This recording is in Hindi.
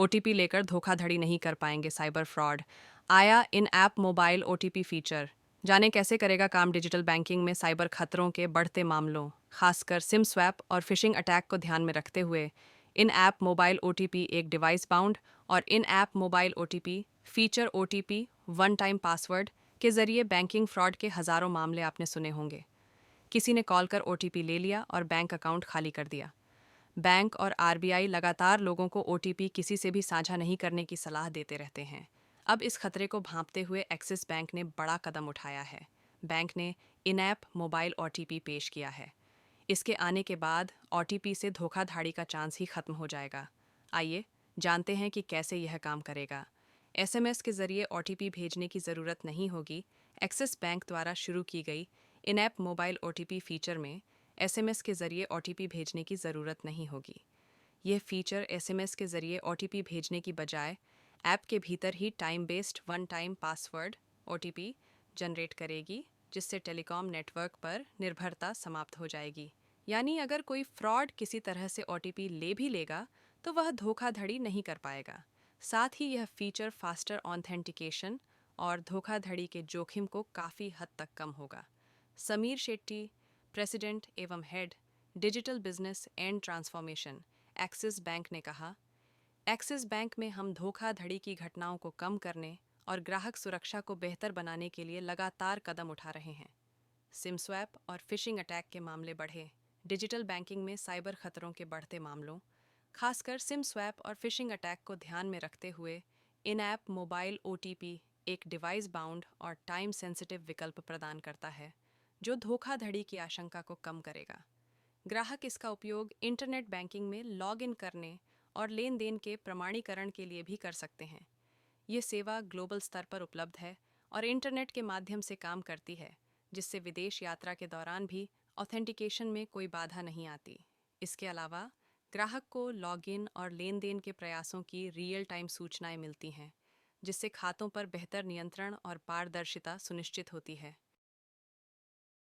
ओटीपी लेकर धोखाधड़ी नहीं कर पाएंगे साइबर फ्रॉड। आया इन ऐप मोबाइल ओटीपी फीचर। जाने कैसे करेगा काम डिजिटल बैंकिंग में साइबर खतरों के बढ़ते मामलों, खासकर सिम स्वैप और फिशिंग अटैक को ध्यान में रखते हुए। इन ऐप मोबाइल ओटीपी एक डिवाइस बाउंड और in app mobile OTP feature OTP one time password के जरिए बैंकिंग फ्रॉड के हजारों मामले आपने सुने होंगे। किसी ने कॉल कर ओटीपी ले लिया और बैंक अकाउंट खाली कर दिया। बैंक और आरबीआई लगातार लोगों को ओटीपी किसी से भी साझा नहीं करने की सलाह देते रहते हैं। अब इस खतरे को भांपते हुए एक्सिस बैंक ने बड़ा कदम उठाया है। बैंक ने इन ऐप मोबाइल ओटीपी पेश किया है। इसके आने के बाद ओटीपी से धोखाधड़ी का चांस ही खत्म हो जाएगा। आइए जानते हैं कि कैसे यह काम करेगा। एसएमएस के जरिए ओटीपी भेजने की ज़रूरत नहीं होगी। एक्सिस बैंक द्वारा शुरू की गई इन ऐप मोबाइल ओटीपी फीचर में एसएमएस के जरिए ओटीपी भेजने की ज़रूरत नहीं होगी। यह फीचर एसएमएस के जरिए ओटीपी भेजने की बजाय ऐप के भीतर ही time based one time password OTP generate करेगी, जिससे टेलीकॉम नेटवर्क पर निर्भरता समाप्त हो जाएगी। यानी अगर कोई फ्रॉड किसी तरह से ओटीपी ले भी लेगा तो वह धोखाधड़ी नहीं कर पाएगा। साथ ही यह फीचर फास्टर ऑथेंटिकेशन और धोखाधड़ी के जोखिम को काफ़ी हद तक कम होगा। समीर शेट्टी, प्रेसिडेंट एवं head digital business and transformation, axis bank ने कहा, एक्सिस बैंक में हम धोखाधड़ी की घटनाओं को कम करने और ग्राहक सुरक्षा को बेहतर बनाने के लिए लगातार कदम उठा रहे हैं। सिम स्वैप और फिशिंग अटैक के मामले बढ़े। डिजिटल बैंकिंग में साइबर खतरों के बढ़ते मामलों, खासकर सिम स्वैप और फिशिंग अटैक को ध्यान में रखते हुए इन ऐप मोबाइल ओटीपी एक डिवाइस बाउंड और टाइम सेंसिटिव विकल्प प्रदान करता है, जो धोखाधड़ी की आशंका को कम करेगा। ग्राहक इसका उपयोग इंटरनेट बैंकिंग में लॉग इन करने और लेन देन के प्रमाणीकरण के लिए भी कर सकते हैं। ये सेवा ग्लोबल स्तर पर उपलब्ध है और इंटरनेट के माध्यम से काम करती है, जिससे विदेश यात्रा के दौरान भी ऑथेंटिकेशन में कोई बाधा नहीं आती। इसके अलावा ग्राहक को लॉगिन और लेन देन के प्रयासों की रियल टाइम सूचनाएं मिलती हैं, जिससे खातों पर बेहतर नियंत्रण और पारदर्शिता सुनिश्चित होती है।